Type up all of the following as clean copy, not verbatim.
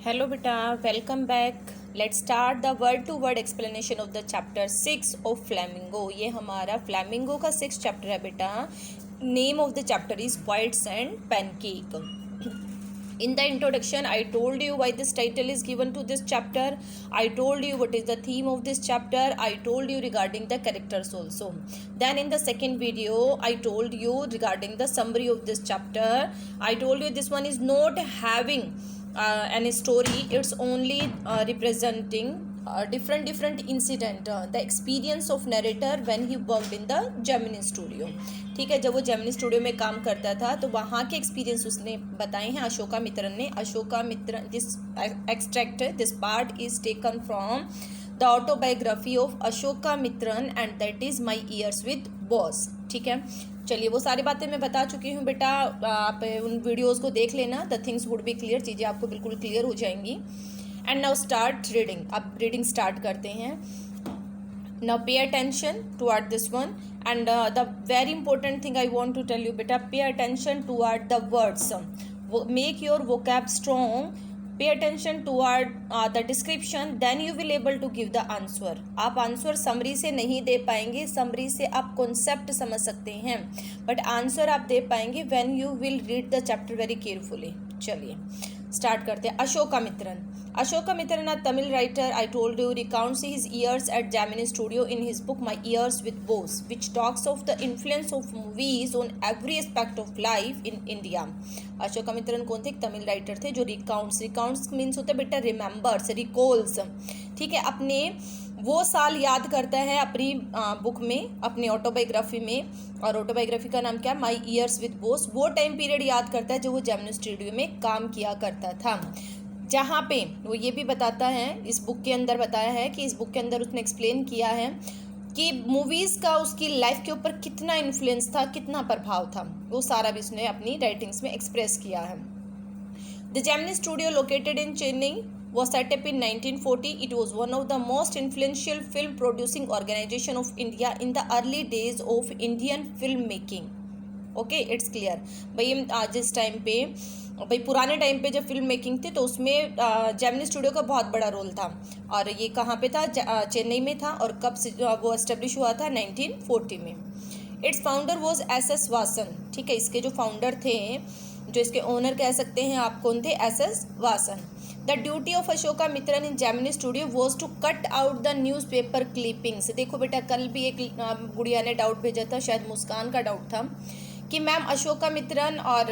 Hello beta, welcome back. Let's start the word to word explanation of the chapter 6 of Flamingo. ये हमारा Flamingo का 6th chapter है बेटा. Name of the chapter is White Sand Pancake. In the introduction, I told you why this title is given to this chapter. I told you what is the theme of this chapter. I told you regarding the characters also. Then in the second video, I told you regarding the summary of this chapter. I told you this one is not having any story. It's only representing different incident, the experience of narrator when he worked in the Gemini studio. ठीक है, जब वो Gemini Studio में काम करता था तो वहाँ के एक्सपीरियंस उसने बताए हैं अशोका मित्रन ने. Ashoka Mitra, this extract, this part is taken from the autobiography of Ashokamitran and that is my years with boss. ठीक है, चलिए वो सारी बातें मैं बता चुकी हूँ बेटा. आप उन वीडियोज़ को देख लेना. The things would be clear, चीज़ें आपको बिल्कुल क्लियर हो जाएंगी. And now start reading. अब रीडिंग स्टार्ट करते हैं. Now pay attention toward this one, and the very important thing I want to tell you beta, pay attention toward the words. Make your vocab strong. Pay attention toward the description, then you will able to give the answer. आप answer summary से नहीं दे पाएंगे. Summary से आप concept समझ सकते हैं, but answer आप दे पाएंगे when you will read the chapter very carefully. चलिए स्टार्ट करते हैं. Ashoka Mitran. Ashoka Mitran, a Tamil writer, I told you, recounts his years at Gemini Studio in his book My Years with Bose, which talks of the influence of movies on every aspect of life in India. Ashoka Mitran कौन थे? एक Tamil writer थे जो recounts means होता है बेटा remembers, recalls. ठीक है, अपने वो साल याद करता है अपनी बुक में, अपनी ऑटोबायोग्राफी में. और ऑटोबायोग्राफी का नाम क्या? माई ईयर्स विद बोस. वो टाइम पीरियड याद करता है जो वो जेमिनी स्टूडियो में काम किया करता था, जहाँ पे वो ये भी बताता है, इस बुक के अंदर बताया है कि इस बुक के अंदर उसने एक्सप्लेन किया है कि मूवीज़ का उसकी लाइफ के ऊपर कितना इन्फ्लुएंस था, कितना प्रभाव था. वो सारा भी उसने अपनी राइटिंग्स में एक्सप्रेस किया है. The Gemini studio located in Chennai was set up in 1940. It was one of the most influential film producing organization of India in the early days of Indian filmmaking. Okay, it's clear भाई. आज इस time पे भाई पुराने time पे जब film making थी तो उसमें जेमिनी स्टूडियो का बहुत बड़ा रोल था. और ये कहाँ पे था? चेन्नई में था. और कब से वो एस्टेब्लिश हुआ था? 1940 में. It's founder was S Vasan. ठीक है, इसके जो फाउंडर थे, जो इसके ओनर कह सकते हैं आप, कौन थे? S Vasan. The duty of Ashokamitran in Gemini studio was to cut out the newspaper clippings. देखो बेटा, कल भी एक गुड़िया ने डाउट भेजा था, शायद मुस्कान का डाउट था कि मैम अशोका मित्रन और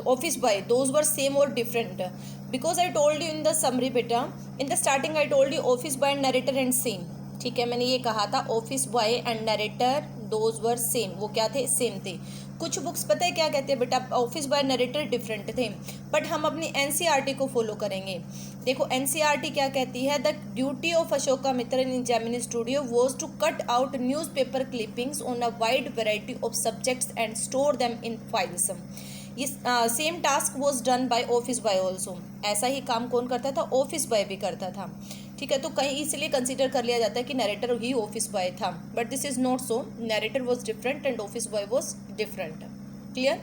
office boy, those were same और different. Because I told you in the summary बेटा, in the starting I told you office boy and narrator and same. ठीक है, मैंने ये कहा था office boy and narrator those were same. वो क्या थे? सेम थे. कुछ बुक्स पता है क्या कहते हैं बेटा? ऑफिस बॉय नरेटर डिफरेंट थे. बट हम अपनी एनसीईआरटी को फॉलो करेंगे. देखो एनसीईआरटी क्या कहती है? The duty of Ashokamitran in Gemini studio was to cut out newspaper clippings on a wide variety of subjects and store them in files. ये same task was done by office boy also. ऐसा ही काम कौन करता था? Office boy भी करता था. ठीक है, तो कहीं इसलिए कंसिडर कर लिया जाता है कि नरेटर ही ऑफिस बॉय था, but this is not so. Narrator was different and office boy was different. Clear?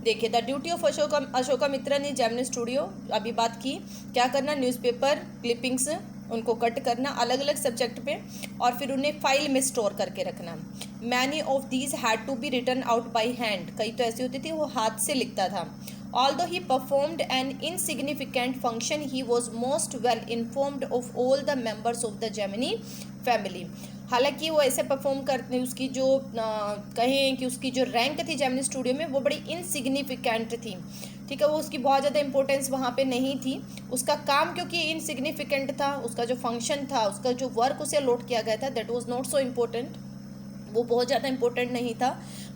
देखिए, the duty of Ashokamitran in Gemini studio. अभी बात की क्या करना? न्यूज़पेपर क्लिपिंग्स उनको कट करना अलग अलग सब्जेक्ट पे, और फिर उन्हें फाइल में स्टोर करके रखना. Many of these had to be written out by hand. कई तो ऐसी होती थी वो हाथ से लिखता था. Although he performed an insignificant function, he was most well informed of all the members of the Gemini family. हालांकि वो ऐसे परफॉर्म करते, उसकी जो कहें कि उसकी जो रैंक थी जेमिनी स्टूडियो में वो बड़ी इनसिग्निफिकेंट थी. ठीक है, वो उसकी बहुत ज़्यादा इंपॉर्टेंस वहाँ पे नहीं थी. उसका काम क्योंकि इनसिग्निफिकेंट था, उसका जो फंक्शन था, उसका जो वर्क उसे अलॉट किया गया था, that was not so important. वो बहुत ज़्यादा इंपॉर्टेंट नहीं था.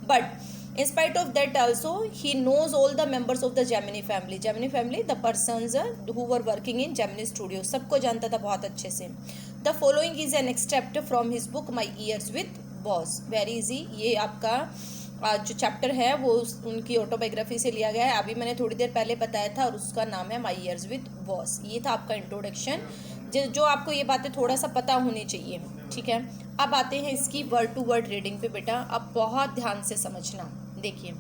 But in spite of that also he knows all the members of the Gemini family. Gemini family, the persons who were working in Gemini studio, सबको जानता था बहुत अच्छे से. The following is an extract from his book My Years with Boss. Very easy. ये आपका जो chapter है वो उनकी ऑटोबायोग्राफी से लिया गया है. अभी मैंने थोड़ी देर पहले बताया था और उसका नाम है माई ईयर्स विद बॉस. ये था आपका इंट्रोडक्शन, जो आपको ये बातें थोड़ा सा पता होनी चाहिए. ठीक है, अब आते हैं इसकी वर्ड टू वर्ड रीडिंग पे बेटा. अब बहुत ध्यान से समझना. देखिए,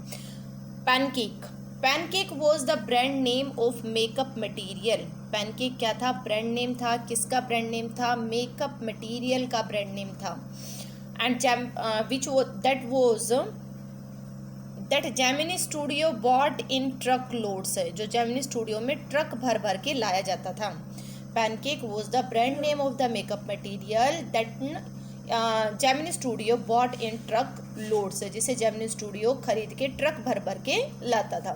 pancake. Pancake was the brand name of makeup material. Pancake क्या था? ब्रांड नेम था। किसका ब्रांड नेम था? मेकअप मटीरियल का ब्रांड नेम था। And that Gemini Studio bought in truckloads है, जो जेमिनी स्टूडियो में ट्रक भर भर के लाया जाता था। Pancake was the brand name of the makeup material that Gemini Studio bought in truckloads है, जिसे जेमिनी स्टूडियो खरीद के ट्रक भर भर के लाता था।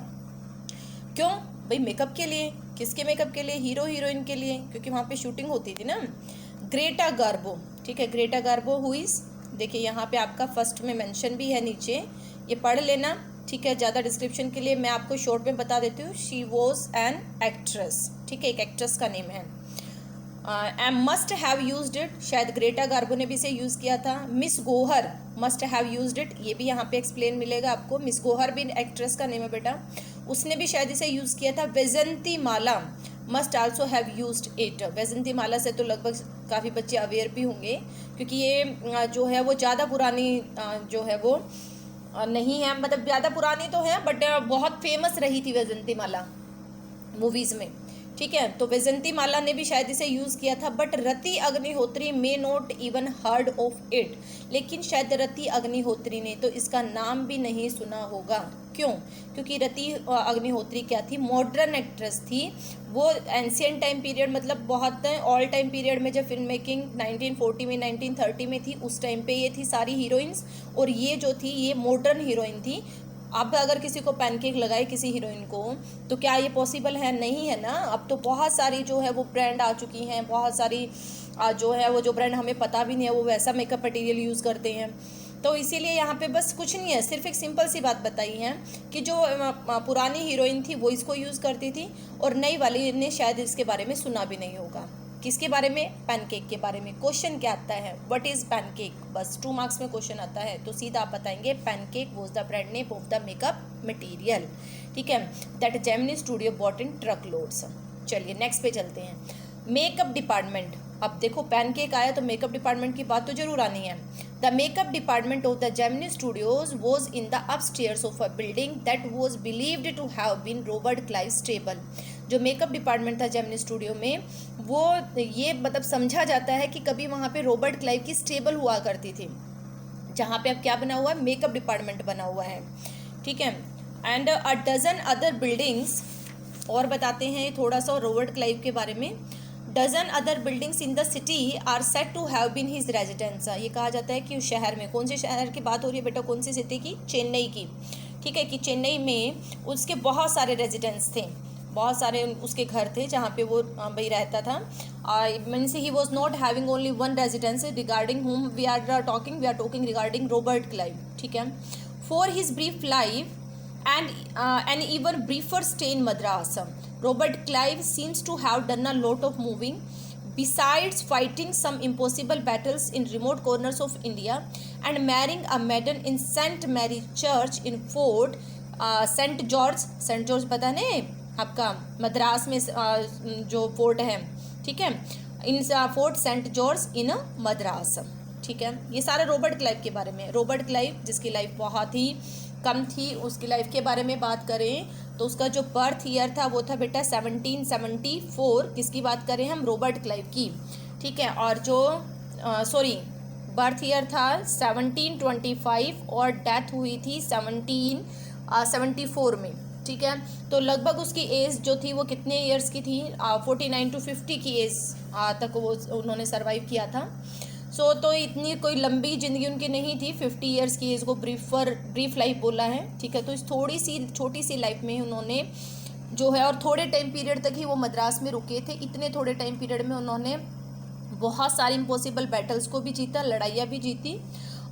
क्यों भाई? मेकअप के लिए। किसके मेकअप के लिए? हीरो हीरोइन के लिए, क्योंकि वहाँ पे शूटिंग होती थी ना। ग्रेटा गार्बो, ठीक है, ग्रेटा गार्बो हु इज, देखिए यहाँ पे आपका फर्स्ट में मेंशन भी है नीचे, ये पढ़ लेना, ठीक है। ज़्यादा डिस्क्रिप्शन के लिए मैं आपको शॉर्ट में बता देती हूँ। शी वॉज एन एक्ट्रेस, ठीक है, एक एक्ट्रेस का नेम है। मस्ट हैव यूज्ड इट, शायद ग्रेटा गार्बो ने भी इसे यूज़ किया था। Miss Gohar must have used it, ये भी यहाँ पे एक्सप्लेन मिलेगा आपको। मिस गोहर भी एक्ट्रेस का नेम है बेटा, उसने भी शायद इसे यूज़ किया था। Vyjayanthimala must also have used it. Vyjayanthimala से तो लगभग काफ़ी बच्चे अवेयर भी होंगे, क्योंकि ये जो है वो ज़्यादा पुरानी जो है वो नहीं है, मतलब ज़्यादा पुरानी तो है बट बहुत फेमस रही थी वैजंती माला मूवीज़ में, ठीक है। तो वैजंती माला ने भी शायद इसे यूज़ किया था। But Rati Agnihotri may not even heard of it, लेकिन शायद रति अग्निहोत्री ने तो इसका नाम भी नहीं सुना होगा। क्यों? क्योंकि रति अग्निहोत्री क्या थी? मॉडर्न एक्ट्रेस थी। वो एंशियंट टाइम पीरियड, मतलब बहुत ऑल टाइम पीरियड में जब फिल्म मेकिंग 1940 में 1930 में थी, उस टाइम पे ये थी सारी हीरोइंस, और ये जो थी ये मॉडर्न हीरोइन थी। अब अगर किसी को पैनकेक लगाए किसी हीरोइन को, तो क्या ये पॉसिबल है? नहीं है ना। अब तो बहुत सारी जो है वो ब्रांड आ चुकी हैं, बहुत सारी जो है वो जो ब्रांड हमें पता भी नहीं है वो वैसा मेकअप मटेरियल यूज़ करते हैं। तो इसीलिए यहाँ पे बस कुछ नहीं है, सिर्फ एक सिंपल सी बात बताई है कि जो पुरानी हीरोइन थी वो इसको यूज़ करती थी, और नई वाली ने शायद इसके बारे में सुना भी नहीं होगा। किसके बारे में? पैनकेक के बारे में। क्वेश्चन क्या आता है? What is pancake? बस 2 मार्क्स में क्वेश्चन आता है, तो सीधा आप बताएंगे pancake was the brand name of the makeup material, ठीक है, that Gemini Studio bought in truckloads. चलिए नेक्स्ट पे चलते हैं। Makeup department. अब देखो पैनकेक आया तो मेकअप डिपार्टमेंट की बात तो जरूर आनी है। The makeup department of the Gemini Studios was in the upstairs of a building that was believed to have been Robert Clive stable. जो मेकअप डिपार्टमेंट था जेमिनी स्टूडियो में, वो ये मतलब समझा जाता है कि कभी वहाँ पे रॉबर्ट क्लाइव की स्टेबल हुआ करती थी, जहाँ पे अब क्या बना हुआ है? मेकअप डिपार्टमेंट बना हुआ है, ठीक है। And a dozen other buildings, और बताते हैं थोड़ा सा रॉबर्ट क्लाइव के बारे में। Dozen other buildings in the city are set to have been his residence. ये कहा जाता है कि उस शहर में, कौन से शहर की बात हो रही है बेटा? कौन सी सिटी की? चेन्नई की, ठीक है, कि चेन्नई में उसके बहुत सारे रेजिडेंट्स थे, बहुत सारे उसके घर थे जहाँ पे वो भाई रहता था। Means he was not having only one residence regarding whom we are talking regarding Robert Clive, ठीक है। For his brief life and an even briefer stay in Madras, Robert Clive seems to have done a lot of moving, besides fighting some impossible battles in remote corners of India and marrying a maiden in St. Mary Church in Fort St. George। Saint George पता नहीं आपका? मद्रास में जो fort है, ठीक है, इन fort Saint George इन मद्रास, ठीक है। ये सारा रॉबर्ट क्लाइव के बारे में। रॉबर्ट क्लाइव जिसकी लाइफ बहुत ही कम थी, उसकी लाइफ के बारे में बात करें तो उसका जो बर्थ ईयर था वो था बेटा 1774। किसकी बात करें हम? रॉबर्ट क्लाइव की, ठीक है। और जो बर्थ ईयर था 1725 और डेथ हुई थी 1774 में, ठीक है। तो लगभग उसकी एज जो थी वो कितने ईयर्स की थी? 49 to 50 की एज तक वो उन्होंने सर्वाइव किया था। तो इतनी कोई लंबी ज़िंदगी उनकी नहीं थी, 50 ईयर्स की एज को ब्रीफ लाइफ बोला है, ठीक है। तो इस थोड़ी सी छोटी सी लाइफ में उन्होंने जो है, और थोड़े टाइम पीरियड तक ही वो मद्रास में रुके थे, इतने थोड़े टाइम पीरियड में उन्होंने बहुत सारी इम्पॉसिबल बैटल्स को भी जीता, लड़ाइयाँ भी जीती,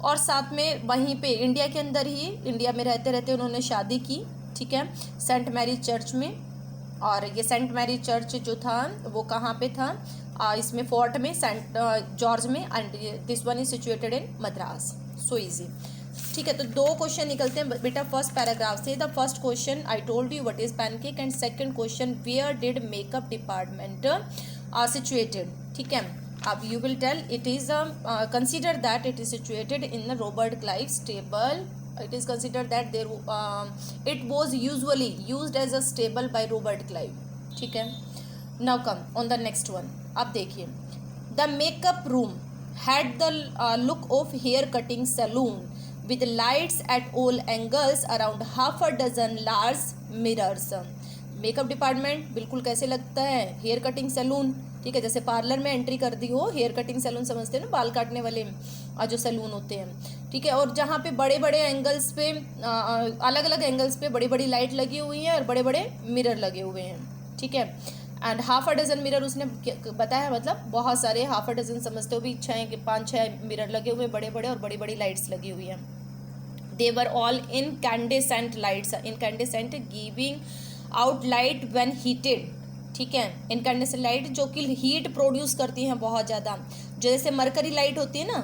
और साथ में वहीं पे इंडिया के अंदर ही, इंडिया में रहते रहते उन्होंने शादी की, ठीक है, सेंट मैरी चर्च में। और ये सेंट मैरी चर्च जो था वो कहाँ पे था? इसमें फोर्ट में, सेंट जॉर्ज में, and this one is situated in Madras. So easy, ठीक है। तो 2 क्वेश्चन निकलते हैं बेटा फर्स्ट पैराग्राफ से। The first question I told you what is pancake, and second question where did makeup department situated, ठीक है। अब you will tell it is consider that it is situated in the Robert Clive stable It is considered that it was usually used as a stable by Robert Clive. ठीक है. Now come on the next one. आप देखिए, the makeup room had the look of hair cutting saloon with lights at all angles around half a dozen large mirrors. Makeup department बिल्कुल कैसे लगता है, hair cutting salon. ठीक है, जैसे parlour में एंट्री कर दी हो, हेयर कटिंग सैलून समझते हैं ना, बाल काटने वाले जो सैलून होते हैं. ठीक है, और जहाँ पे बड़े बड़े एंगल्स पे अलग अलग एंगल्स पे बड़ी बड़ी लाइट लगी हुई है और बड़े बड़े मिरर लगे हुए हैं. ठीक है, and half a dozen mirror उसने बताया, मतलब बहुत सारे, हाफ अ डजन समझते हो भी 5-6 मिरर लगे हुए बड़े बड़े और बड़ी बड़ी लाइट्स लगी हुई हैं. They were all incandescent lights. Incandescent giving out light when heated. ठीक है, इनकैंडेसेंट लाइट जो कि हीट प्रोड्यूस करती हैं बहुत ज़्यादा, जैसे मरकरी लाइट होती है ना.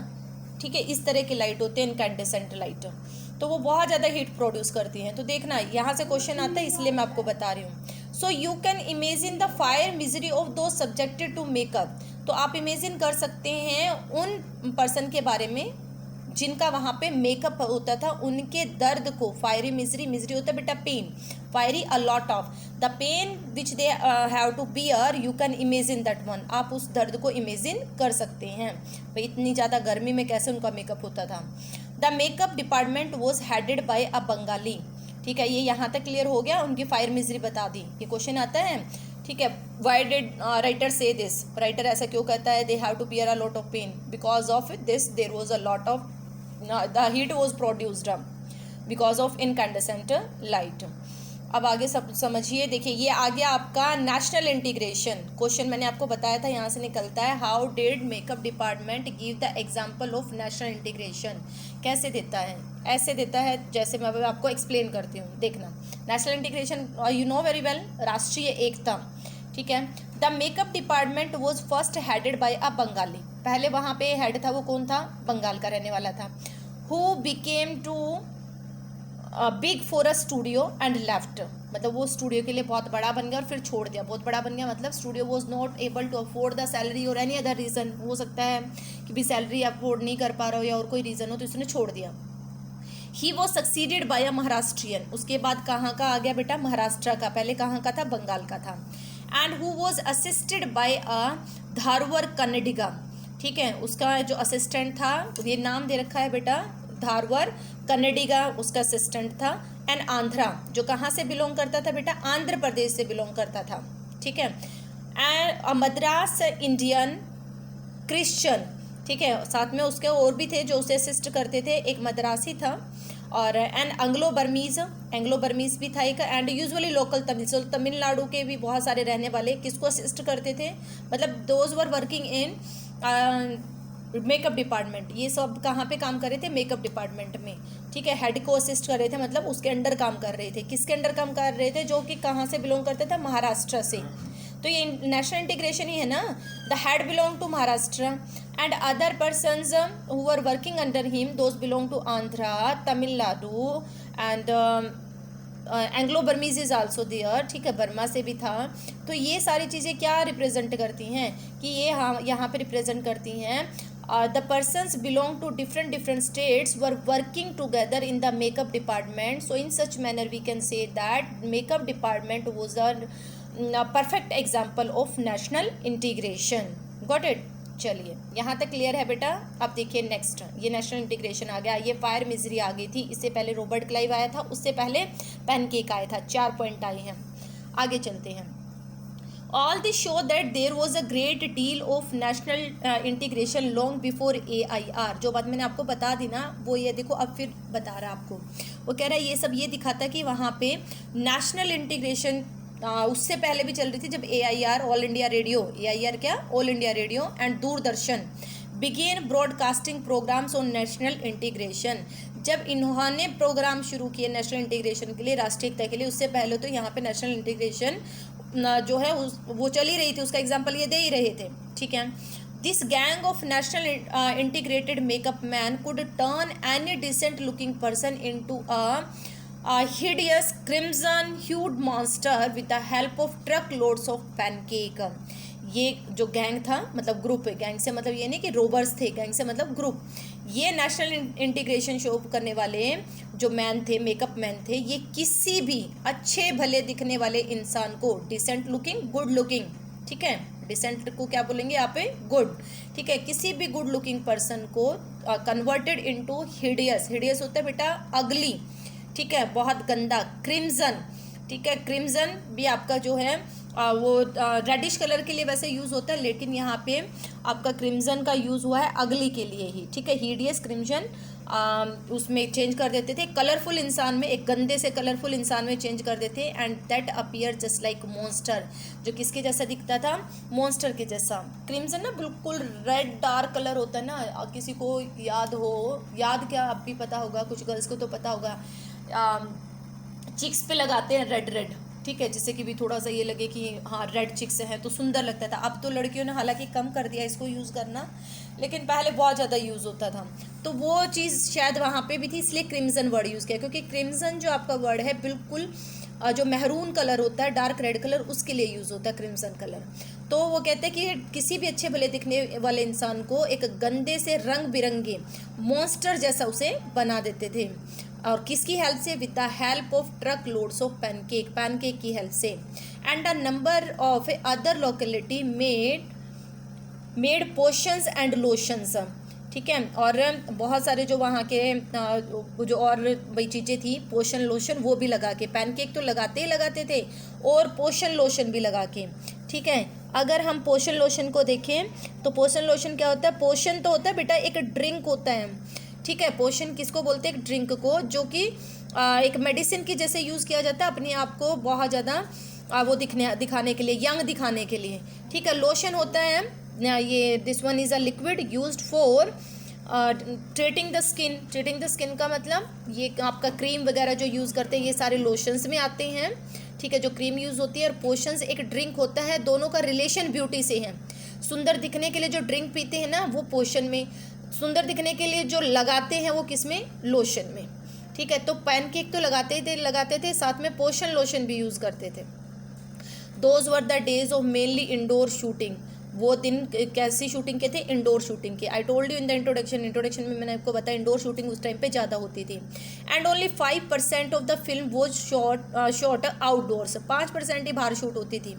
ठीक है, इस तरह की लाइट होती है इनकैंडेसेंट लाइट, तो वो बहुत ज़्यादा हीट प्रोड्यूस करती हैं. तो देखना यहाँ से क्वेश्चन आता है, इसलिए मैं आपको बता रही हूँ. So you can imagine the fire misery of दो सब्जेक्टेड टू मेकअप. तो आप इमेजिन कर सकते हैं उन पर्सन के बारे में जिनका वहाँ पे मेकअप होता था, उनके दर्द को. फायरी मिजरी, मिजरी होता है बेटा pain, fiery a lot of the pain which they have to bear, you can imagine that one. आप उस दर्द को इमेजिन कर सकते हैं भाई, इतनी ज़्यादा गर्मी में कैसे उनका मेकअप होता था. The makeup department was headed by a Bengali. ठीक है, ये यहाँ तक क्लियर हो गया. उनकी फायर मिजरी बता दी. ये क्वेश्चन आता है. ठीक है, why did writer say this. Writer ऐसा क्यों कहता है, they have to bear a lot of pain, because of this there was a lot of the heat was produced because of incandescent light. अब आगे सब समझिए. देखिए, ये आ गया आपका नेशनल इंटीग्रेशन. क्वेश्चन मैंने आपको बताया था, यहाँ से निकलता है. How did makeup department give the example of national integration. कैसे देता है, ऐसे देता है जैसे मैं आपको एक्सप्लेन करती हूँ. देखना, national integration you know very well, राष्ट्रीय एकता. ठीक है, the makeup department was first headed by a Bengali. पहले वहाँ पे हेड था, वो कौन था, बंगाल का रहने वाला था. Who became too big for a studio and left. मतलब वो स्टूडियो के लिए बहुत बड़ा बन गया और फिर छोड़ दिया. बहुत बड़ा बन गया मतलब studio was not able to afford the salary और एनी अदर रीज़न. हो सकता है कि भी सैलरी अफोर्ड नहीं कर पा रहा हो या और कोई रीज़न हो, तो इसने छोड़ दिया. ही वॉज सक्सीडेड बाय अ महाराष्ट्रियन. उसके बाद कहाँ का आ गया बेटा, महाराष्ट्र का. पहले कहाँ का था, बंगाल का था. And who was assisted by a Dharwar Kannadiga. ठीक है, उसका जो असिस्टेंट था, ये नाम दे रखा है बेटा, धारवर कन्नडिगा उसका असिस्टेंट था. एंड आंध्रा, जो कहाँ से बिलोंग करता था बेटा, आंध्र प्रदेश से बिलोंग करता था. ठीक है, एंड मद्रास इंडियन क्रिश्चियन. ठीक है, साथ में उसके और भी थे जो उसे असिस्ट करते थे. एक मद्रासी था और एंड एंग्लो बर्मीज भी था एक. एंड यूजुअली लोकल तमिल, सो तमिलनाडु के भी बहुत सारे रहने वाले किसको असिस्ट करते थे, मतलब those were working in makeup department. ये सब कहाँ पे काम कर रहे थे, मेकअप डिपार्टमेंट में. ठीक है, हेड को असिस्ट कर रहे थे, मतलब उसके अंडर काम कर रहे थे. किसके अंडर काम कर रहे थे, जो कि कहाँ से बिलोंग करते थे, महाराष्ट्र से. तो ये नेशनल इंटीग्रेशन ही है ना. The head belong to Maharashtra and other persons who were working under him, those belong to Andhra, Tamil Nadu and Anglo Burmese is also there. ठीक है, बर्मा से भी था. तो ये सारी चीज़ें क्या रिप्रेजेंट करती हैं कि ये यहाँ पे रिप्रेजेंट करती हैं the persons belong to different states were working together in the makeup department. So in such manner we can say that makeup department was a perfect example of national integration. Got it? चलिए यहाँ तक clear है बेटा. अब देखिए next, ये national integration आ गया. ये फायर मिजरी आ गई थी, इससे पहले रॉबर्ट क्लाइव आया था, उससे पहले पैनकेक आया था. 4 पॉइंट आए हैं. आगे चलते हैं. All this show that there was a great deal of national integration long before AIR. जो बात मैंने आपको बता दी ना, वो ये देखो अब फिर बता रहा है आपको. वो कह रहा है ये सब ये दिखाता कि वहाँ पे नेशनल इंटीग्रेशन उससे पहले भी चल रही थी, जब AIR all India radio, AIR क्या, all India radio and Doordarshan began broadcasting programmes on national integration. जब इन्होंने प्रोग्राम शुरू किए नेशनल इंटीग्रेशन के लिए, राष्ट्रीय एकता के लिए, उससे पहले तो यहाँ पे नेशनल इंटीग्रेशन जो है वो चल ही रही थी. उसका एग्जाम्पल ये दे ही रहे थे. ठीक है, this gang of national integrated makeup man could turn any decent looking person into a hideous crimson hued monster with the help of truckloads of pancake. ये जो गैंग था, मतलब ग्रुप है, गैंग से मतलब ये नहीं कि रोबर्स थे, गैंग से मतलब ग्रुप. ये नेशनल इंटीग्रेशन शो करने वाले जो मैन थे, मेकअप मैन थे, ये किसी भी अच्छे भले दिखने वाले इंसान को, डिसेंट लुकिंग, गुड लुकिंग, ठीक है, डिसेंट को क्या बोलेंगे यहाँ पे, गुड, ठीक है, किसी भी गुड लुकिंग पर्सन को कन्वर्टेड इनटू हिडियस, हिडियस होता है बेटा अगली, ठीक है, बहुत गंदा, क्रिम्जन, ठीक है, क्रिम्जन भी आपका जो है वो रेडिश कलर के लिए वैसे यूज़ होता है, लेकिन यहाँ पे आपका क्रिम्जन का यूज़ हुआ है अगली के लिए ही, ठीक है, हिडियस, क्रिम्जन उसमें चेंज कर देते थे, कलरफुल इंसान में, एक गंदे से कलरफुल इंसान में चेंज कर देते, and that appear just like monster, जो किसके जैसा दिखता था, मॉन्स्टर के जैसा। क्रिम्जन ना बिल्कुल रेड डार्क कलर होता है ना, किसी को याद हो, याद क्या, आप भी पता होगा, कुछ गर्ल्स को तो पता होगा, चिक्स पे लगाते हैं रेड रेड, ठीक है, जिससे कि भी थोड़ा सा ये लगे कि हाँ रेड चिक्स हैं तो सुंदर लगता था। अब तो लड़कियों ने हालांकि कम कर दिया इसको यूज़ करना, लेकिन पहले बहुत ज़्यादा यूज़ होता था, तो वो चीज़ शायद वहाँ पे भी थी, इसलिए क्रिम्जन वर्ड यूज़ किया, क्योंकि क्रिम्जन जो आपका वर्ड है बिल्कुल जो मेहरून कलर होता है, डार्क रेड कलर, उसके लिए यूज़ होता है क्रिम्सन कलर। तो वो कहते हैं कि किसी भी अच्छे भले दिखने वाले इंसान को एक गंदे से रंग बिरंगे मॉन्स्टर जैसा उसे बना देते थे, और किसकी हेल्प से, with the help of truckloads of pancake, pancake की हेल्प से, and a number of other locality made potions and lotions, ठीक है, और बहुत सारे जो वहाँ के जो और वही चीज़ें थी, पोषण लोशन, वो भी लगा के, पैनकेक तो लगाते ही लगाते थे, और पोषण लोशन भी लगा के, ठीक है। अगर हम पोषण लोशन को देखें तो पोषण लोशन क्या होता है, पोषण तो होता है बेटा एक ड्रिंक होता है, ठीक है, पोषण किसको बोलते हैं, एक ड्रिंक को, जो कि एक मेडिसिन की जैसे यूज़ किया जाता है अपने आप को बहुत ज़्यादा वो दिखाने के लिए, यंग दिखाने के लिए, ठीक है। लोशन होता है ये, this one is a liquid used for treating the skin, treating the skin का मतलब ये आपका क्रीम वगैरह जो यूज़ करते हैं ये सारे लोशंस में आते हैं, ठीक है, जो क्रीम यूज़ होती है, और पोशंस एक ड्रिंक होता है, दोनों का रिलेशन ब्यूटी से है। सुंदर दिखने के लिए जो ड्रिंक पीते हैं ना वो पोषण में, सुंदर दिखने के लिए जो लगाते हैं वो किस में, लोशन में, ठीक है। तो पैनकेक तो लगाते थे, साथ में पोषण लोशन भी यूज़ करते थे। Those were the days of mainly indoor shooting, वो दिन कैसी शूटिंग के थे, इंडोर शूटिंग के। आई told you in the introduction में मैंने आपको बताया इंडोर शूटिंग उस टाइम पे ज़्यादा होती थी। And only 5% of the film was shot outdoors, 5% ही बाहर शूट होती थी।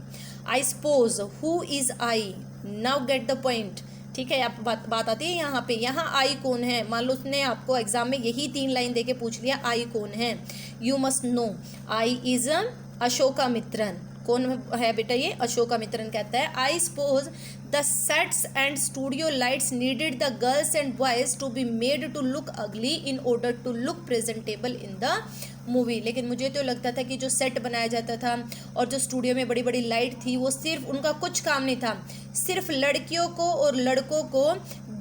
I suppose who is I, now get the point, ठीक है, आप बात आती है यहाँ पे, यहाँ आई कौन है, मान लो उसने आपको एग्जाम में यही 3 लाइन देके पूछ लिया, आई कौन है, you must know I is Ashokamitran, कौन है बेटा ये, अशोकामित्रन कहता है, I suppose the sets and studio lights needed the girls and boys to be made to look ugly in order to look presentable in the movie. लेकिन मुझे तो लगता था कि जो सेट बनाया जाता था और जो स्टूडियो में बड़ी बड़ी लाइट थी वो सिर्फ उनका कुछ काम नहीं था, सिर्फ लड़कियों को और लड़कों को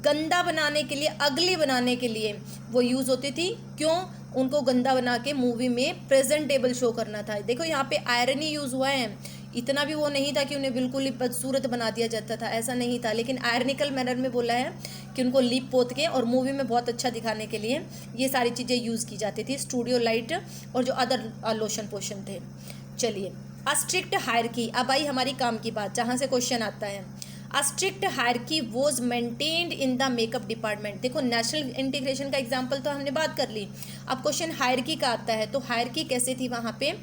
गंदा बनाने के लिए, अगली बनाने के लिए वो यूज़ होती थी। क्यों, उनको गंदा बना के मूवी में प्रेजेंटेबल शो करना था। देखो यहाँ पे आयरनी यूज़ हुआ है, इतना भी वो नहीं था कि उन्हें बिल्कुल ही बदसूरत बना दिया जाता था, ऐसा नहीं था, लेकिन आयरनिकल मैनर में बोला है कि उनको लीप पोत के और मूवी में बहुत अच्छा दिखाने के लिए ये सारी चीज़ें यूज़ की जाती थी, स्टूडियो लाइट और जो अदर लोशन पोशन थे। चलिए, अ स्ट्रिक्ट हायरकी, अब आई हमारी काम की बात जहाँ से क्वेश्चन आता है। A strict hierarchy was maintained in the makeup department. देखो नेशनल इंटीग्रेशन का एग्जाम्पल तो हमने बात कर ली, अब क्वेश्चन हायरकी का आता है, तो हायरकी कैसे थी वहाँ पे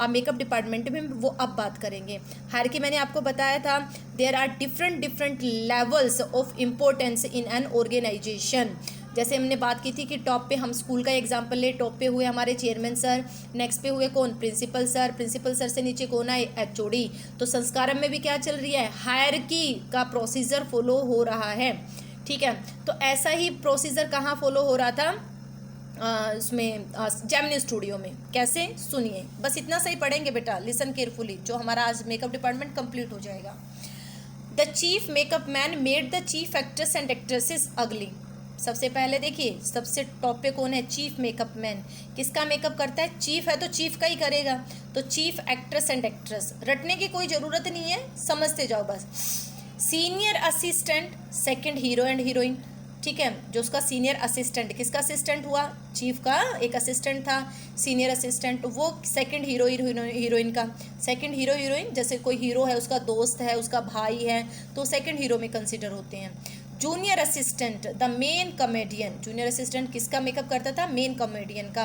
मेकअप डिपार्टमेंट में, वो अब बात करेंगे। हायरकी मैंने आपको बताया था, there are different levels of importance in an organisation. जैसे हमने बात की थी कि टॉप पे, हम स्कूल का एग्जांपल ले, टॉप पे हुए हमारे चेयरमैन सर, नेक्स्ट पे हुए कौन, प्रिंसिपल सर, प्रिंसिपल सर से नीचे कौन आए, एचओडी। तो संस्कारम में भी क्या चल रही है, हायरकी का प्रोसीजर फॉलो हो रहा है, ठीक है। तो ऐसा ही प्रोसीजर कहाँ फॉलो हो रहा था, उसमें जेमिनी स्टूडियो में। कैसे, सुनिए, बस इतना सही पढ़ेंगे बेटा, लिसन केयरफुली, जो हमारा आज मेकअप डिपार्टमेंट कंप्लीट हो जाएगा। The chief makeup man made the chief actress and actresses अगली। सबसे पहले देखिए, सबसे टॉप पे कौन है, चीफ मेकअप मैन। किसका मेकअप करता है, चीफ है तो चीफ का ही करेगा। तो चीफ एक्ट्रेस एंड एक्ट्रेस, रटने की कोई ज़रूरत नहीं है, समझते जाओ बस। Senior assistant, second hero and heroine, ठीक है, जो उसका सीनियर असिस्टेंट, किसका असिस्टेंट हुआ, चीफ का एक असिस्टेंट था, सीनियर असिस्टेंट, वो सेकंड हीरो हीरोइन का। सेकंड हीरो हीरोइन, जैसे कोई हीरो है, उसका दोस्त है, उसका भाई है, तो सेकंड हीरो में कंसिडर होते हैं। Junior assistant the main comedian, junior assistant किसका मेकअप करता था? मेन कॉमेडियन का,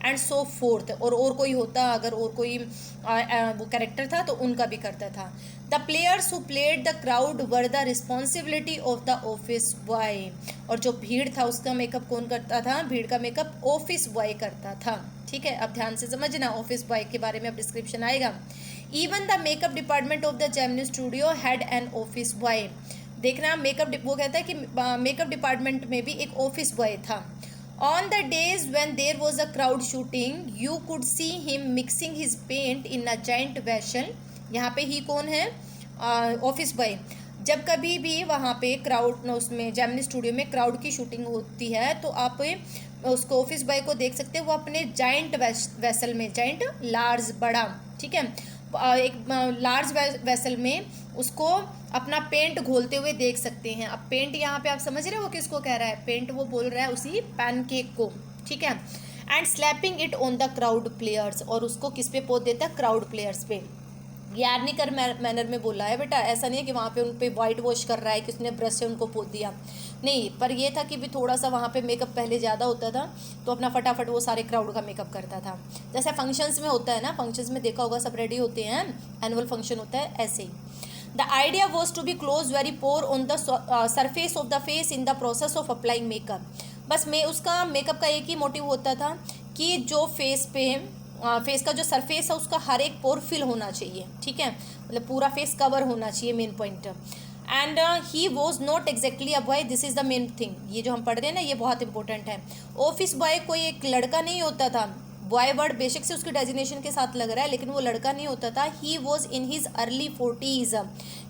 एंड सो फोर्थ, और कोई होता, अगर और कोई वो कैरेक्टर था तो उनका भी करता था। The players who played the crowd were the responsibility of the office boy, और जो भीड़ था उसका मेकअप कौन करता था? भीड़ का मेकअप ऑफिस बॉय करता था। ठीक है, अब ध्यान से समझना, ऑफिस बॉय के बारे में अब डिस्क्रिप्शन आएगा। Even the makeup department of the Gemini Studio had an office boy. देखना, मेकअप वो कहता है कि मेकअप डिपार्टमेंट में भी एक ऑफिस बॉय था। On the days when there was a crowd shooting you could see him mixing his paint in a giant vessel. यहाँ पे ही कौन है? Office boy. जब कभी भी वहाँ पे क्राउड, उसमें जेमिनी स्टूडियो में क्राउड की शूटिंग होती है तो आप उसको ऑफिस बॉय को देख सकते हैं, वो अपने जाइंट वेसल में, जाइंट लार्ज, बड़ा, ठीक है, एक लार्ज वेसल में उसको अपना पेंट घोलते हुए देख सकते हैं। अब पेंट यहाँ पे आप समझ रहे हो वो किसको कह रहा है? पेंट वो बोल रहा है उसी पैनकेक को, ठीक है। And slapping it on the crowd players, और उसको किस पे पोत देता है? क्राउड प्लेयर्स पे। यार्निकर मैनर में बोला है बेटा, ऐसा नहीं है कि वहाँ पे उन पे वाइट वॉश कर रहा है कि उसने ब्रश से उनको पोत दिया, नहीं, पर ये था कि भी थोड़ा सा वहाँ पे मेकअप पहले ज़्यादा होता था तो अपना फटाफट वो सारे क्राउड का मेकअप करता था। जैसे फंक्शंस में होता है ना, फंक्शंस में देखा होगा सब रेडी होते हैं, एनुअल फंक्शन होता है, ऐसे ही। The idea was to be close very pore on the surface of the face in the process of applying makeup. बस मैं उसका मेकअप का एक ही मोटिव होता था कि जो फेस का जो सरफेस है उसका हर एक पोर फिल होना चाहिए, ठीक है, मतलब पूरा फेस कवर होना चाहिए, main point. And he was not exactly a boy, this is the main thing, ये जो हम पढ़ रहे हैं ना ये बहुत इंपॉर्टेंट है। ऑफिस बॉय कोई एक लड़का नहीं होता था, बॉय वर्ड बेशक से उसके डेजिग्नेशन के साथ लग रहा है लेकिन वो लड़का नहीं होता था। He was in his early 40s,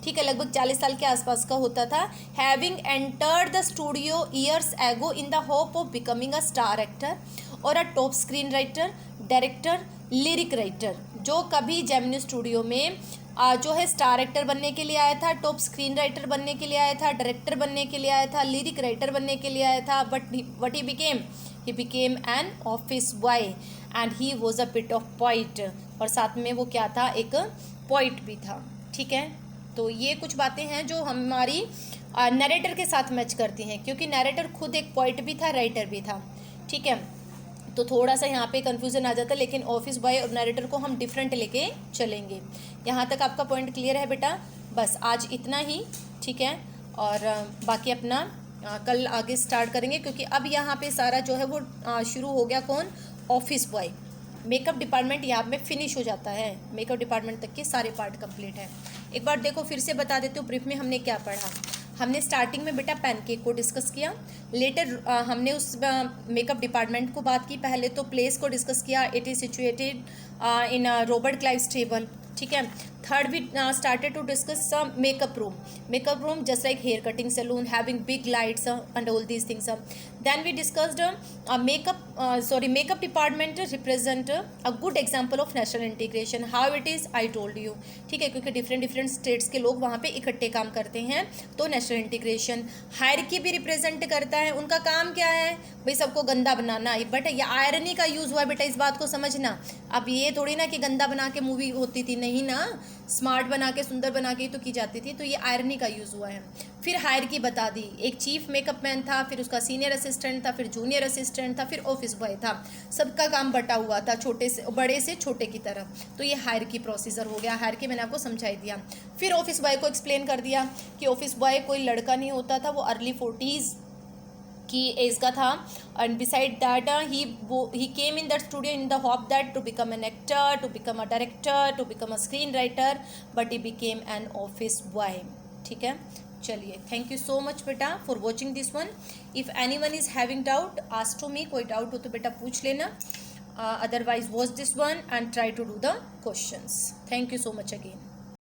ठीक है, लगभग 40 साल के आसपास का होता था। Having entered the studio years ago in the hope of becoming a star actor और a top screen writer, director, lyric writer, जो कभी जेमिनी स्टूडियो में जो है स्टार एक्टर बनने के लिए आया था, टॉप स्क्रीन राइटर बनने के लिए आया था, डायरेक्टर बनने के लिए आया था, लिरिक राइटर बनने के लिए आया था, but what he became an office boy and he was a bit of poet, और साथ में वो क्या था? एक पोइट भी था, ठीक है। तो ये कुछ बातें हैं जो हमारी नरेटर के साथ मैच करती हैं, क्योंकि नरेटर खुद एक पोइट भी था, राइटर भी था, ठीक है। तो थोड़ा सा यहाँ पे कन्फ्यूज़न आ जाता है, लेकिन ऑफिस बॉय और नरेटर को हम डिफरेंट लेके चलेंगे। यहाँ तक आपका पॉइंट क्लियर है बेटा? बस आज इतना ही, ठीक है, और बाकी अपना कल आगे स्टार्ट करेंगे, क्योंकि अब यहाँ पे सारा जो है वो शुरू हो गया। कौन? Office boy. मेकअप डिपार्टमेंट यहाँ पे फिनिश हो जाता है, मेकअप डिपार्टमेंट तक के सारे पार्ट कंप्लीट हैं। एक बार देखो, फिर से बता देते हो ब्रीफ में हमने क्या पढ़ा। हमने स्टार्टिंग में बेटा पैनकेक को डिस्कस किया, लेटर हमने उस मेकअप डिपार्टमेंट को बात की, पहले तो प्लेस को डिस्कस किया, it is situated in Robert Clive's table, ठीक है। Third we started to discuss some makeup room just like hair cutting salon having big lights and all these things. Then we discussed makeup department represent a good example of national integration, how it is I told you, ठीक है, क्योंकि different states के लोग वहाँ पे इकट्ठे काम करते हैं, तो नेशनल इंटीग्रेशन। हायरकी भी रिप्रेजेंट करता है, उनका काम क्या है भाई? सबको गंदा बनाना, बट ये आयरनी का यूज़ हुआ है बेटा, इस बात को समझना। अब ये थोड़ी ना कि गंदा बना के मूवी होती थी, नहीं ना, स्मार्ट बना के, सुंदर बना के तो की जाती थी, तो ये आयरनी का यूज़ हुआ है। फिर हायरकी बता दी, एक चीफ मेकअप मैन था, फिर उसका सीनियर असिस्टेंट था, फिर जूनियर असिस्टेंट था, फिर ऑफिस बॉय था, सबका काम बटा हुआ था, छोटे से बड़े से छोटे की तरफ। तो ये हायरकी प्रोसीजर हो गया, हायरकी मैंने आपको समझाई दिया। फिर ऑफिस बॉय को एक्सप्लेन कर दिया कि ऑफिस बॉय कोई लड़का नहीं होता था, वो अर्ली 40s की एज का था, and beside that he came in that studio in the hope that to become an actor, to become a director, to become a screenwriter, but he became an office boy, ठीक है। चलिए, thank you so much बेटा for watching this one. If anyone is having doubt ask to me, कोई doubt हो तो बेटा पूछ लेना, otherwise watch this one and try to do the questions. Thank you so much again.